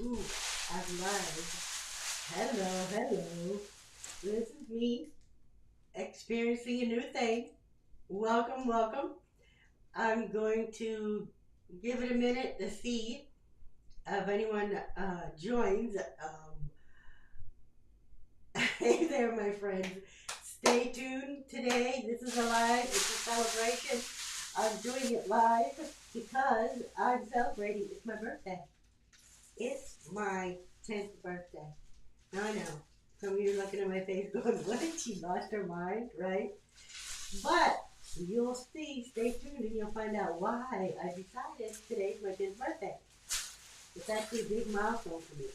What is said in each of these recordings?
Ooh, I'm live. Hello. This is me experiencing a new thing. Welcome. I'm going to give it a minute to see if anyone joins. Hey there, my friends. Stay tuned today. This is a live. It's a celebration. I'm doing it live because I'm celebrating. It's my birthday. It's my 10th birthday. Now I know. Some of you are looking at my face going, what did she lost her mind, right? But you'll see, stay tuned and you'll find out why I decided today's my 10th birthday. It's actually a big milestone for me.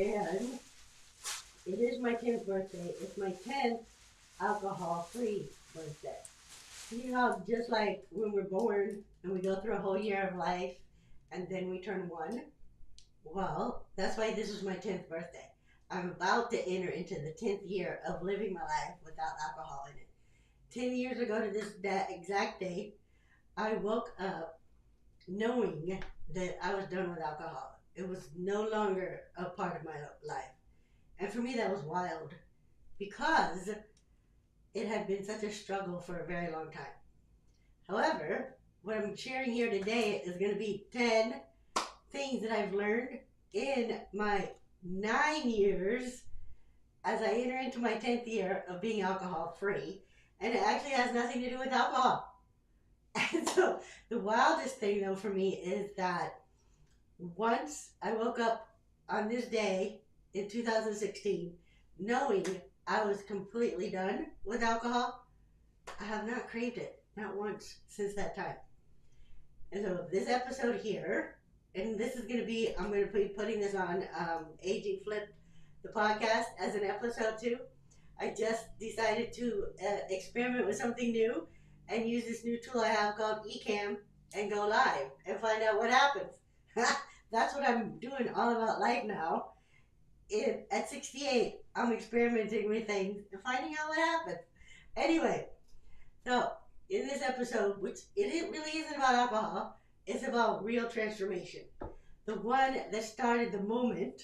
And it is my 10th birthday. It's my 10th alcohol-free birthday. You know, just like when we're born and we go through a whole year of life and then we turn one, well, that's why this is my 10th birthday. I'm about to enter into the 10th year of living my life without alcohol in it. 10 years ago to that exact date, I woke up knowing that I was done with alcohol. It was no longer a part of my life. And for me, that was wild because it had been such a struggle for a very long time. However, what I'm sharing here today is going to be 10 things that I've learned in my 9 years as I enter into my 10th year of being alcohol free. And it actually has nothing to do with alcohol. And so the wildest thing though for me is that once I woke up on this day in 2016, knowing I was completely done with alcohol, I have not craved it, not once since that time. And so this episode here, and this is going to be, I'm going to be putting this on Aging Flip, the podcast, as an episode too. I just decided to experiment with something new and use this new tool I have called Ecamm and go live and find out what happens. That's what I'm doing all about life now. At 68, I'm experimenting with things and finding out what happens. Anyway, so in this episode, which it really isn't about alcohol, it's about real transformation. The one that started the moment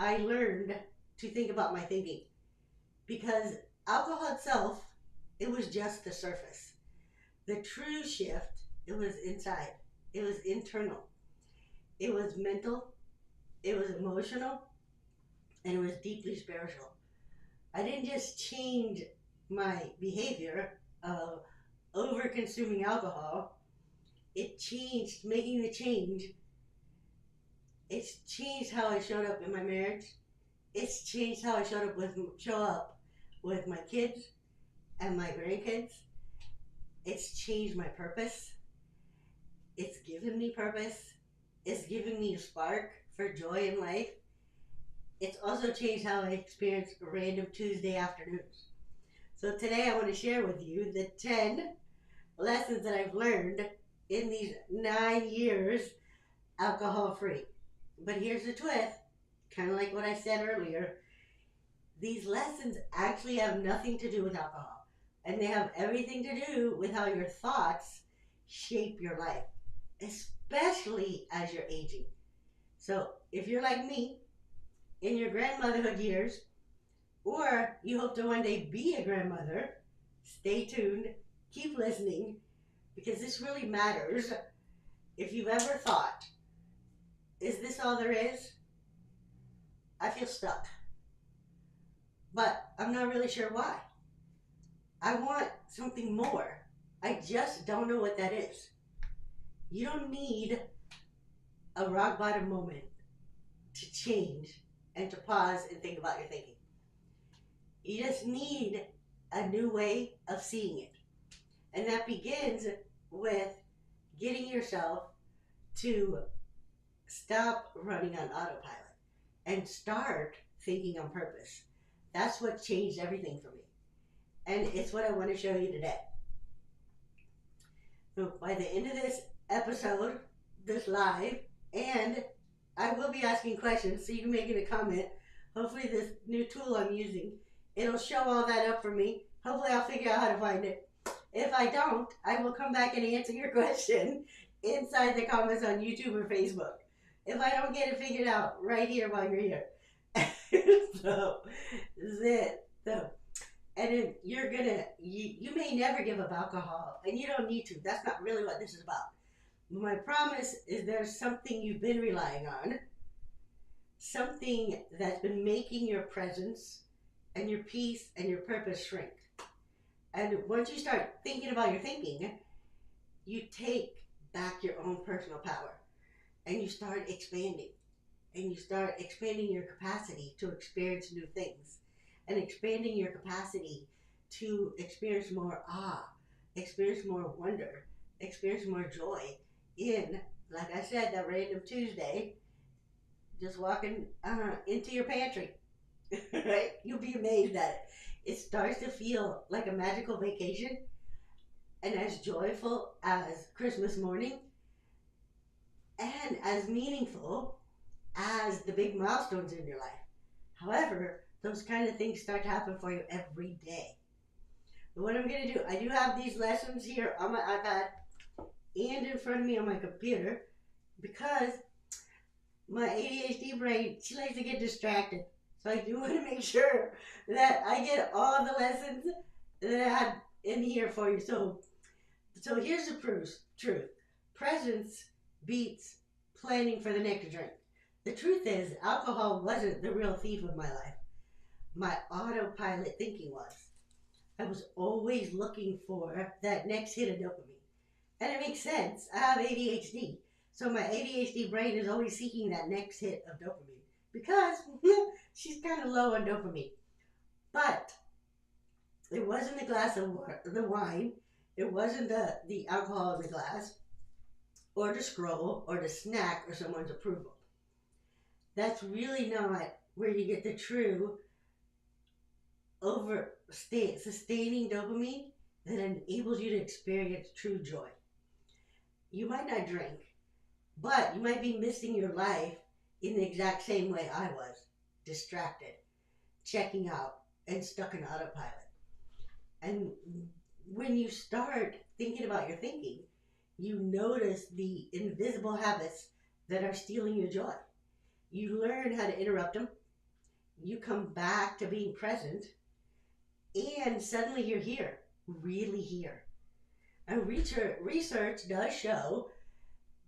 I learned to think about my thinking. Because alcohol itself, it was just the surface. The true shift, it was inside. It was internal. It was mental. It was emotional. And it was deeply spiritual. I didn't just change my behavior of over consuming alcohol. It changed, making the change. It's changed how I showed up in my marriage. It's changed how I show up with my kids and my grandkids. It's changed my purpose. It's given me purpose. It's given me a spark for joy in life. It's also changed how I experience random Tuesday afternoons. So today I want to share with you the 10 lessons that I've learned in these 9 years alcohol free. But here's the twist, kind of like what I said earlier. These lessons actually have nothing to do with alcohol. And they have everything to do with how your thoughts shape your life, especially as you're aging. So if you're like me, in your grandmotherhood years, or you hope to one day be a grandmother, stay tuned, keep listening, because this really matters. If you've ever thought, is this all there is? I feel stuck. But I'm not really sure why. I want something more. I just don't know what that is. You don't need a rock bottom moment to change and to pause and think about your thinking. You just need a new way of seeing it. And that begins with getting yourself to stop running on autopilot and start thinking on purpose. That's what changed everything for me. And it's what I want to show you today. So by the end of this episode, this live, and I will be asking questions, so you can make it a comment. Hopefully this new tool I'm using, it'll show all that up for me. Hopefully I'll figure out how to find it. If I don't, I will come back and answer your question inside the comments on YouTube or Facebook. if I don't get it figured out right here while you're here. So, this is it. So, and then you may never give up alcohol, and you don't need to. That's not really what this is about. My promise is there's something you've been relying on, something that's been making your presence and your peace and your purpose shrink. And once you start thinking about your thinking, you take back your own personal power and you start expanding. And you start expanding your capacity to experience new things and expanding your capacity to experience more awe, experience more wonder, experience more joy in, like I said, that random Tuesday, just walking into your pantry, right? You'll be amazed at it. It starts to feel like a magical vacation and as joyful as Christmas morning and as meaningful as the big milestones in your life. However, those kind of things start to happen for you every day. But what I'm going to do, I do have these lessons here on my iPad and in front of me on my computer because my ADHD brain, she likes to get distracted. So I do want to make sure that I get all the lessons that I had in here for you. So here's the truth. Presence beats planning for the next drink. The truth is, alcohol wasn't the real thief of my life. My autopilot thinking was. I was always looking for that next hit of dopamine. And it makes sense. I have ADHD. So my ADHD brain is always seeking that next hit of dopamine because she's kind of low on dopamine. But it wasn't the glass of the wine. It wasn't the alcohol in the glass or the scroll or the snack or someone's approval. That's really not where you get the true sustaining dopamine that enables you to experience true joy. You might not drink, but you might be missing your life in the exact same way I was, distracted, checking out, and stuck in autopilot. And when you start thinking about your thinking, you notice the invisible habits that are stealing your joy. You learn how to interrupt them. You come back to being present. And suddenly you're here, really here. And research does show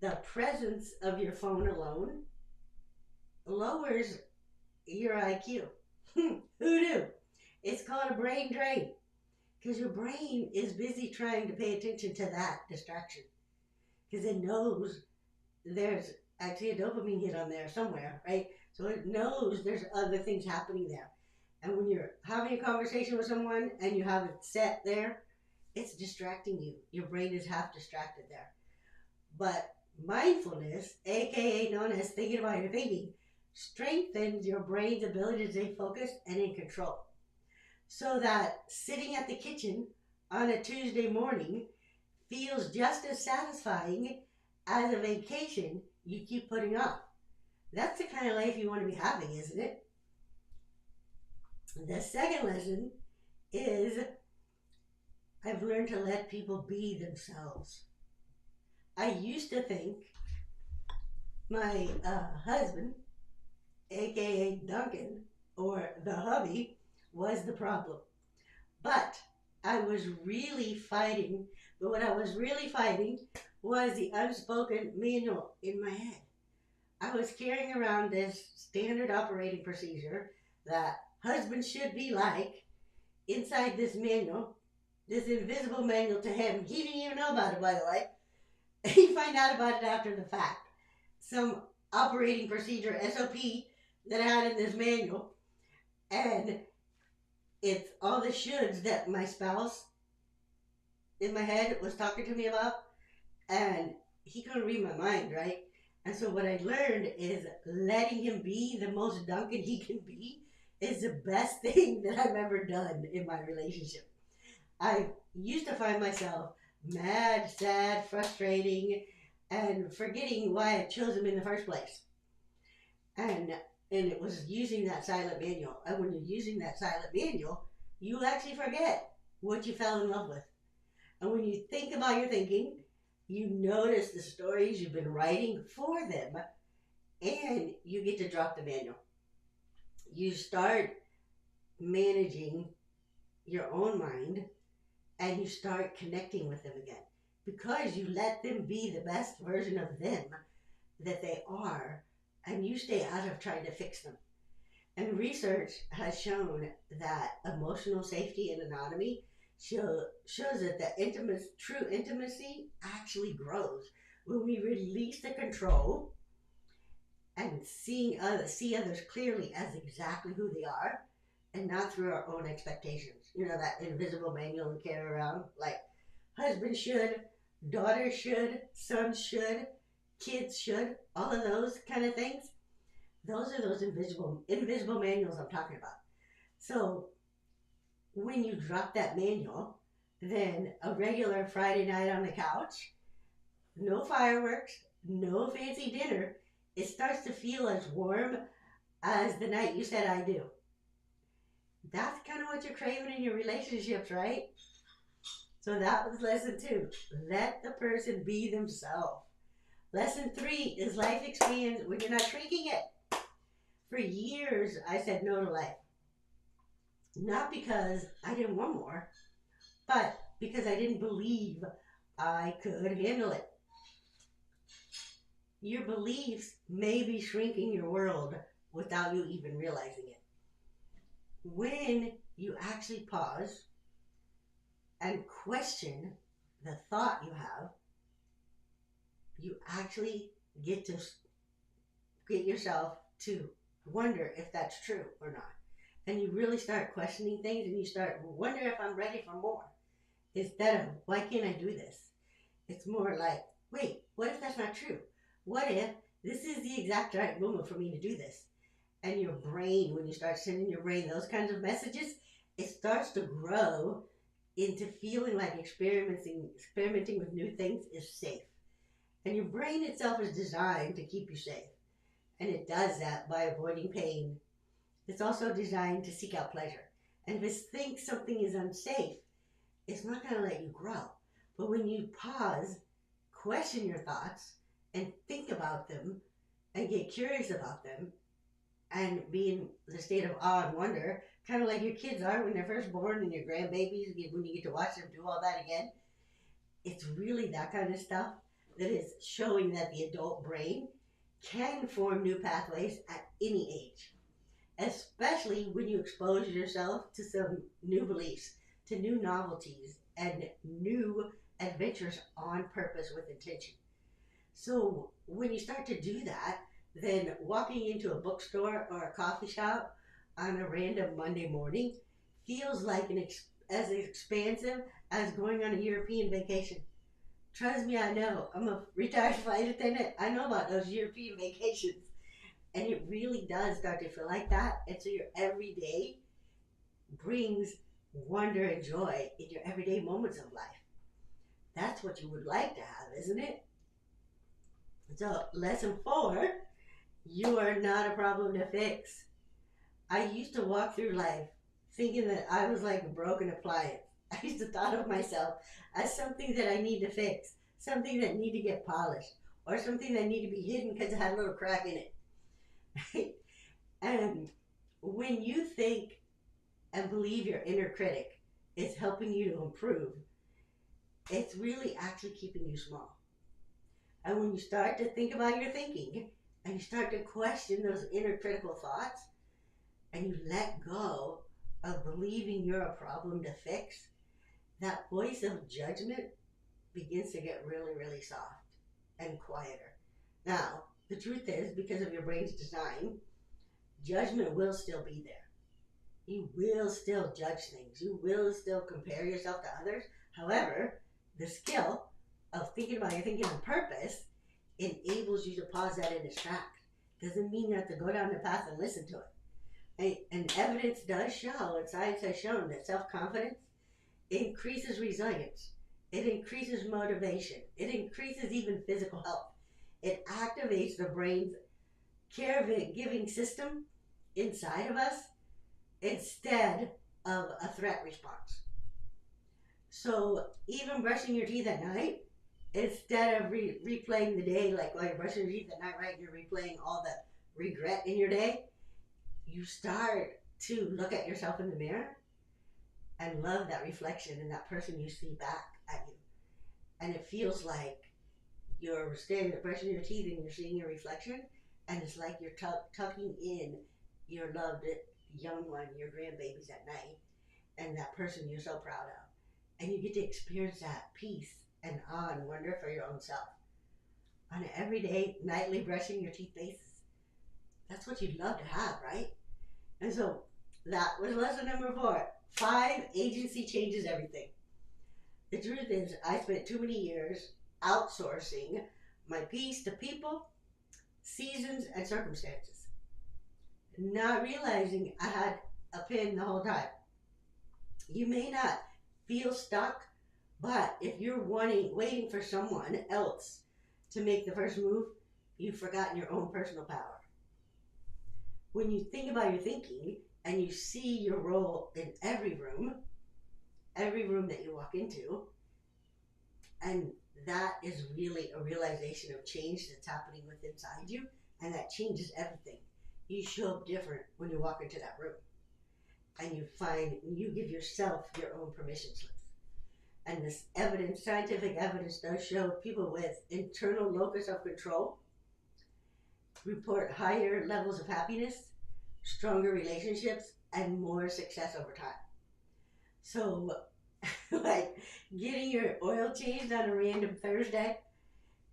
the presence of your phone alone lowers your IQ. Who knew? It's called a brain drain. Because your brain is busy trying to pay attention to that distraction. Because it knows there's actually a dopamine hit on there somewhere, right? So it knows there's other things happening there. And when you're having a conversation with someone and you have it set there, it's distracting you. Your brain is half distracted there. But mindfulness, aka known as thinking about your thinking, strengthens your brain's ability to stay focused and in control. So that sitting at the kitchen on a Tuesday morning feels just as satisfying as a vacation you keep putting off. That's the kind of life you want to be having, isn't it? The second lesson is I've learned to let people be themselves. I used to think my husband, aka Duncan, or the hubby, was the problem. But what I was really fighting was the unspoken manual in my head. I was carrying around this standard operating procedure that husbands should be like inside this manual, this invisible manual to him. He didn't even know about it, by the way. He found out about it after the fact. Some operating procedure, SOP, that I had in this manual. And it's all the shoulds that my spouse in my head was talking to me about. And he couldn't read my mind, right? And so what I learned is letting him be the most Duncan he can be is the best thing that I've ever done in my relationship. I used to find myself mad, sad, frustrating, and forgetting why I chose him in the first place. And it was using that silent manual. And when you're using that silent manual, you actually forget what you fell in love with. And when you think about your thinking, you notice the stories you've been writing for them and you get to drop the manual. You start managing your own mind, and you start connecting with them again because you let them be the best version of them that they are, and you stay out of trying to fix them. And research has shown that emotional safety and autonomy shows that true intimacy actually grows when we release the control and see others clearly as exactly who they are and not through our own expectations. You know, that invisible manual we carry around, like husband should, daughter should, son should, kids should, all of those kind of things. Those are those invisible manuals I'm talking about. So when you drop that manual, then a regular Friday night on the couch, no fireworks, no fancy dinner, it starts to feel as warm as the night you said I do. That's kind of what you're craving in your relationships, right? So that was lesson 2. Let the person be themselves. Lesson 3 is life expands when you're not shrinking it. For years, I said no to life. Not because I didn't want more, but because I didn't believe I could handle it. Your beliefs may be shrinking your world without you even realizing it. When you actually pause and question the thought you have, you actually get yourself to wonder if that's true or not. And you really start questioning things, and you start wonder if I'm ready for more. Instead of, why can't I do this? It's more like, wait, what if that's not true? What if this is the exact right moment for me to do this? And your brain, when you start sending your brain those kinds of messages, it starts to grow into feeling like experimenting with new things is safe. And your brain itself is designed to keep you safe. And it does that by avoiding pain. It's also designed to seek out pleasure. And if it thinks something is unsafe, it's not going to let you grow. But when you pause, question your thoughts, and think about them, and get curious about them, and be in the state of awe and wonder, kind of like your kids are when they're first born, and your grandbabies, when you get to watch them do all that again, it's really that kind of stuff that is showing that the adult brain can form new pathways at any age, especially when you expose yourself to some new beliefs, to new novelties, and new adventures on purpose with intention. So when you start to do that, then walking into a bookstore or a coffee shop on a random Monday morning feels like as expansive as going on a European vacation. Trust me, I know. I'm a retired flight attendant. I know about those European vacations. And it really does start to feel like that. And so your everyday brings wonder and joy in your everyday moments of life. That's what you would like to have, isn't it? So, lesson 4, you are not a problem to fix. I used to walk through life thinking that I was like a broken appliance. I used to thought of myself as something that I need to fix, something that need to get polished, or something that need to be hidden because it had a little crack in it. And when you think and believe your inner critic is helping you to improve, it's really actually keeping you small. And when you start to think about your thinking, and you start to question those inner critical thoughts, and you let go of believing you're a problem to fix, that voice of judgment begins to get really, really soft and quieter. Now, the truth is, because of your brain's design, judgment will still be there. You will still judge things. You will still compare yourself to others. However, the skill of thinking about your thinking on purpose enables you to pause that and distract. Doesn't mean you have to go down the path and listen to it. And evidence does show, and science has shown, that self-confidence increases resilience. It increases motivation. It increases even physical health. It activates the brain's caregiving system inside of us instead of a threat response. So even brushing your teeth at night instead of replaying the day, like while you're brushing your teeth at night, right? You're replaying all the regret in your day. You start to look at yourself in the mirror and love that reflection and that person you see back at you. And it feels like you're standing there brushing your teeth and you're seeing your reflection, and it's like you're tucking in your loved young one, your grandbabies at night, and that person you're so proud of. And you get to experience that peace and awe and wonder for your own self on an everyday, nightly brushing your teeth basis. That's what you'd love to have, right? And so that was lesson number 4. 5, agency changes everything. The truth is, I spent too many years outsourcing my peace to people, seasons, and circumstances, not realizing I had a pin the whole time. You may not feel stuck, but if you're waiting for someone else to make the first move, you've forgotten your own personal power. When you think about your thinking and you see your role in every room that you walk into, and that is really a realization of change that's happening within inside you, and that changes everything. You show up different when you walk into that room, and you give yourself your own permission slips. And this evidence, scientific evidence, does show people with internal locus of control report higher levels of happiness, stronger relationships, and more success over time. So, like, getting your oil changed on a random Thursday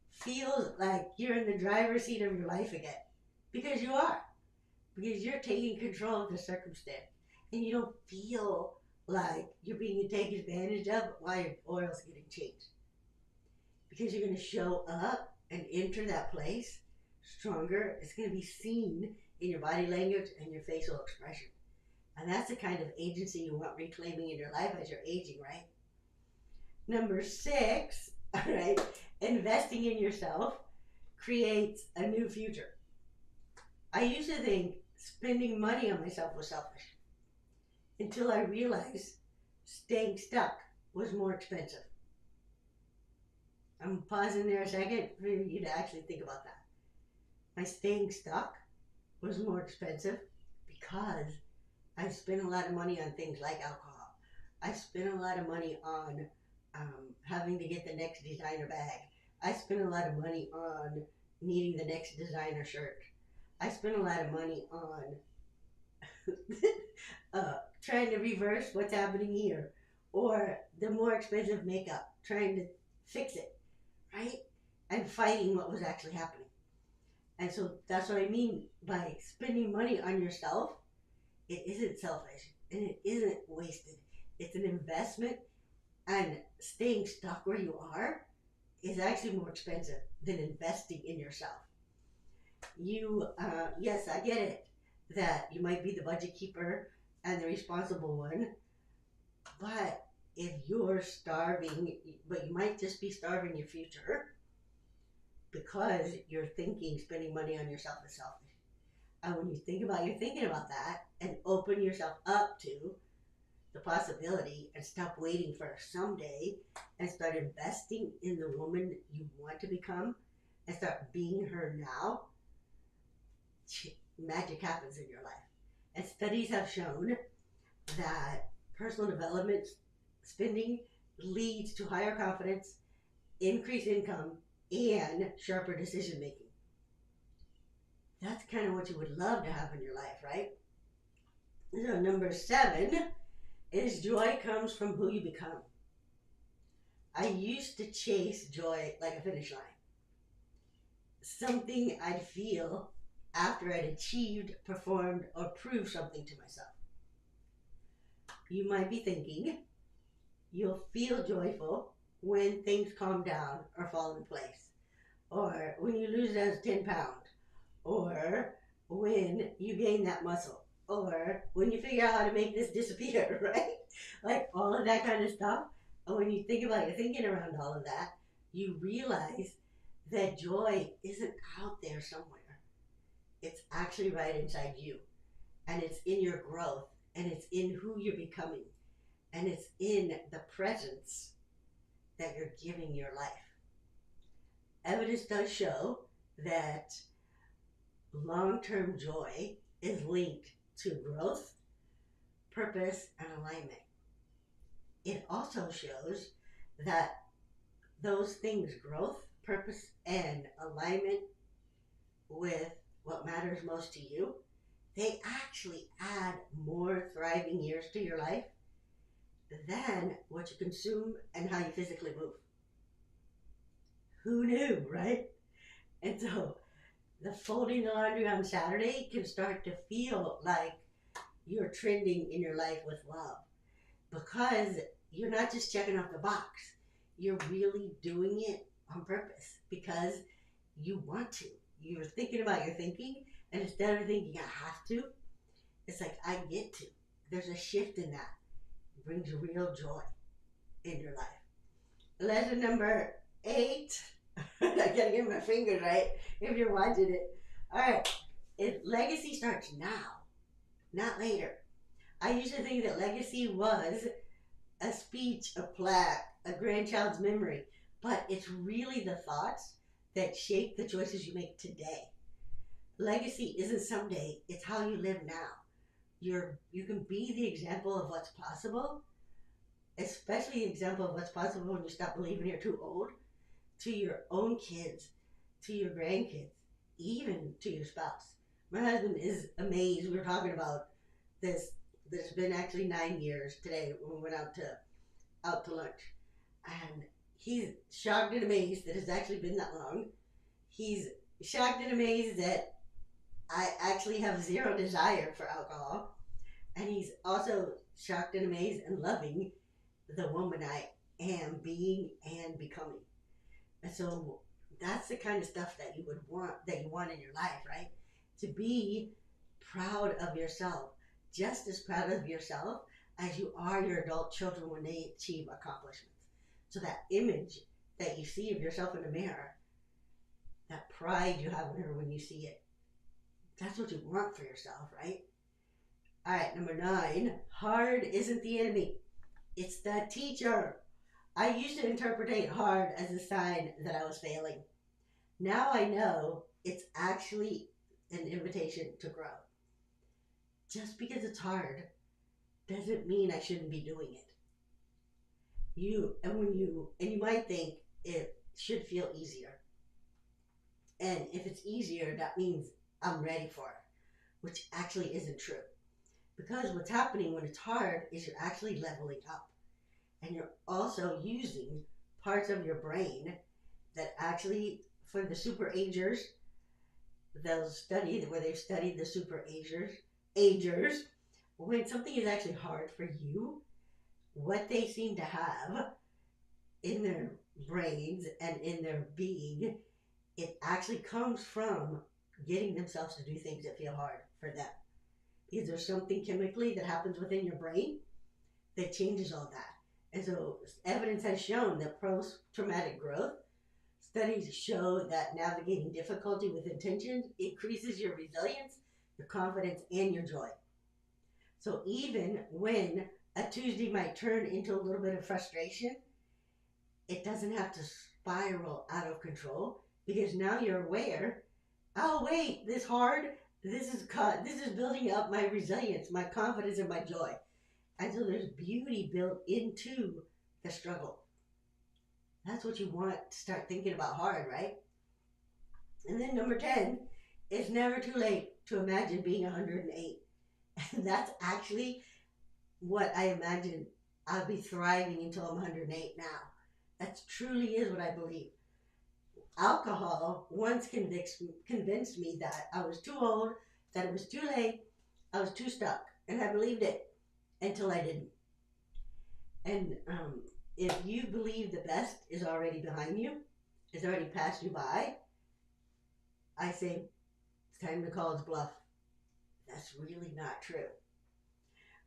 feels like you're in the driver's seat of your life again. Because you are. Because you're taking control of the circumstance. And you don't feel like you're being taken advantage of while your oil's getting changed. Because you're going to show up and enter that place stronger. It's going to be seen in your body language and your facial expression. And that's the kind of agency you want reclaiming in your life as you're aging, right? Number 6, all right, investing in yourself creates a new future. I used to think spending money on myself was selfish until I realized staying stuck was more expensive. I'm pausing there a second for you to actually think about that. My staying stuck was more expensive because I spent a lot of money on things like alcohol. I spent a lot of money on having to get the next designer bag. I spent a lot of money on needing the next designer shirt. I spent a lot of money on trying to reverse what's happening here, or the more expensive makeup, trying to fix it, right? And fighting what was actually happening. And so that's what I mean by spending money on yourself. It isn't selfish and it isn't wasted. It's an investment, and staying stuck where you are is actually more expensive than investing in yourself. Yes, I get it that you might be the budget keeper and the responsible one, but if you're starving, but you might just be starving your future because you're thinking spending money on yourself is selfish. And when you think about, you're thinking about that and open yourself up to the possibility and stop waiting for someday and start investing in the woman you want to become and start being her now, magic happens in your life. And studies have shown that personal development spending leads to higher confidence, increased income, and sharper decision making. That's kind of what you would love to have in your life, right? So number 7 is joy comes from who you become. I used to chase joy like a finish line. Something I'd feel after I'd achieved, performed, or proved something to myself. You might be thinking, you'll feel joyful when things calm down or fall in place, or when you lose those 10 pounds, or when you gain that muscle, or when you figure out how to make this disappear, right? Like all of that kind of stuff. And when you think about your thinking around all of that, you realize that joy isn't out there somewhere. It's actually right inside you. And it's in your growth. And it's in who you're becoming. And it's in the presence that you're giving your life. Evidence does show that long-term joy is linked to growth, purpose, and alignment. It also shows that those things, growth, purpose, and alignment with what matters most to you, they actually add more thriving years to your life than what you consume and how you physically move. Who knew, right? And so the folding the laundry on Saturday can start to feel like you're trending in your life with love, because you're not just checking off the box. You're really doing it on purpose because you want to. You're thinking about your thinking, and instead of thinking I have to, it's like I get to. There's a shift in that. It brings real joy in your life. Lesson number 8. I gotta get my fingers right if you're watching it. Alright. Legacy starts now, not later. I used to think that legacy was a speech, a plaque, a grandchild's memory, but it's really the thoughts that shape the choices you make today. Legacy isn't someday, it's how you live now. You can be the example of what's possible, especially the example of what's possible when you stop believing you're too old, to your own kids, to your grandkids, even to your spouse. My husband is amazed. We were talking about this. There's been actually 9 years today when we went out to lunch, and he's shocked and amazed that it's actually been that long. He's shocked and amazed that I actually have zero desire for alcohol, and he's also shocked and amazed and loving the woman I am being and becoming. And so that's the kind of stuff that you want in your life, right? To be proud of yourself, just as proud of yourself as you are your adult children when they achieve accomplishments. So that image that you see of yourself in the mirror, that pride you have in her when you see it, that's what you want for yourself, right? All right, number 9, hard isn't the enemy. It's the teacher. I used to interpret hard as a sign that I was failing. Now I know it's actually an invitation to grow. Just because it's hard doesn't mean I shouldn't be doing it. You might think it should feel easier. And if it's easier, that means I'm ready for it, which actually isn't true. Because what's happening when it's hard is you're actually leveling up. And you're also using parts of your brain that actually, for the super agers, they'll study, where they've studied the super agers, when something is actually hard for you, what they seem to have in their brains and in their being, it actually comes from getting themselves to do things that feel hard for them. Because there's something chemically that happens within your brain that changes all that. And so evidence has shown that post-traumatic growth, studies show that navigating difficulty with intention increases your resilience, your confidence, and your joy. So even when a Tuesday might turn into a little bit of frustration, it doesn't have to spiral out of control, because now you're aware, oh wait, this is building up my resilience, my confidence, and my joy. And so there's beauty built into the struggle. That's what you want to start thinking about hard, right? And then number 10, it's never too late to imagine being 108. And that's actually what I imagine I'll be thriving until I'm 108 now. That truly is what I believe. Alcohol once convinced me that I was too old, that it was too late, I was too stuck. And I believed it until I didn't. And if you believe the best is already behind you, it's already passed you by, I say it's time to call its bluff. That's really not true.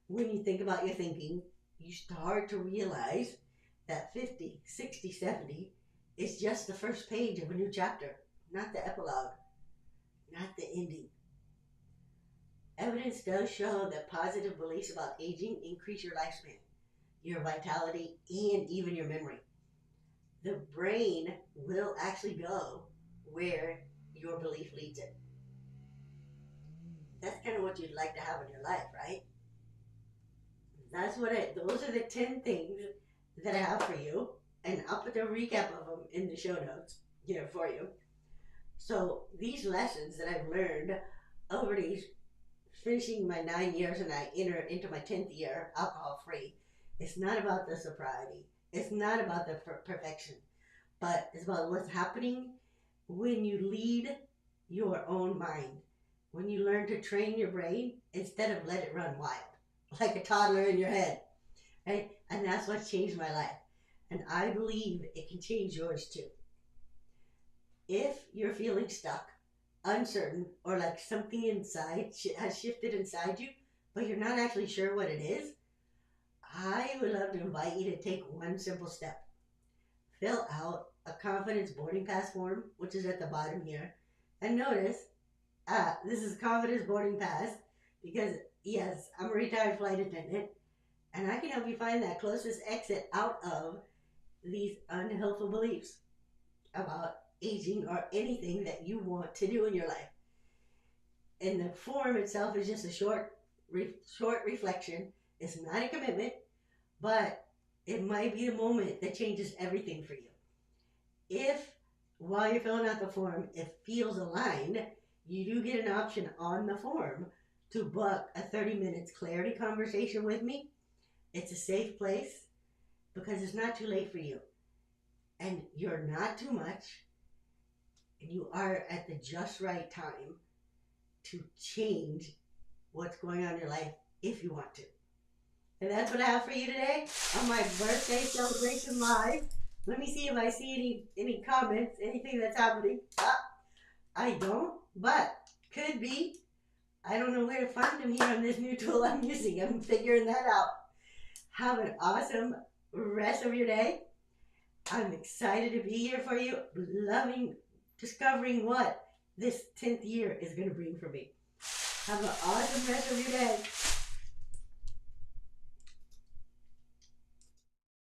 When you think about your thinking, you start to realize that 50, 60, 70 is just the first page of a new chapter, not the epilogue, not the ending. Evidence does show that positive beliefs about aging increase your lifespan, your vitality, and even your memory. the brain will actually go where your belief leads it. That's kind of what you'd like to have in your life, right? Those are the 10 things that I have for you. And I'll put the recap of them in the show notes here for you. So these lessons that I've learned over these, finishing my 9 years and I enter into my 10th year alcohol free, it's not about the sobriety. It's not about the perfection, but it's about what's happening when you lead your own mind. When you learn to train your brain instead of let it run wild, like a toddler in your head, right? And that's what's changed my life. And I believe it can change yours too. If you're feeling stuck, uncertain, or like something inside has shifted inside you, but you're not actually sure what it is, I would love to invite you to take one simple step. Fill out a confidence boarding pass form, which is at the bottom here. And notice, this is confidence boarding pass because, yes, I'm a retired flight attendant, and I can help you find that closest exit out of these unhelpful beliefs about aging or anything that you want to do in your life. And the form itself is just a short reflection. It's not a commitment, but it might be the moment that changes everything for you. If, while you're filling out the form, it feels aligned, you do get an option on the form to book a 30 minutes clarity conversation with me. It's a safe place because it's not too late for you. And you're not too much. And you are at the just right time to change what's going on in your life if you want to. And that's what I have for you today on my birthday celebration live. Let me see if I see any comments, anything that's happening. I don't, but could be. I don't know where to find them here on this new tool I'm using. I'm figuring that out. Have an awesome rest of your day. I'm excited to be here for you, loving discovering what this 10th year is going to bring for me. Have an awesome rest of your day.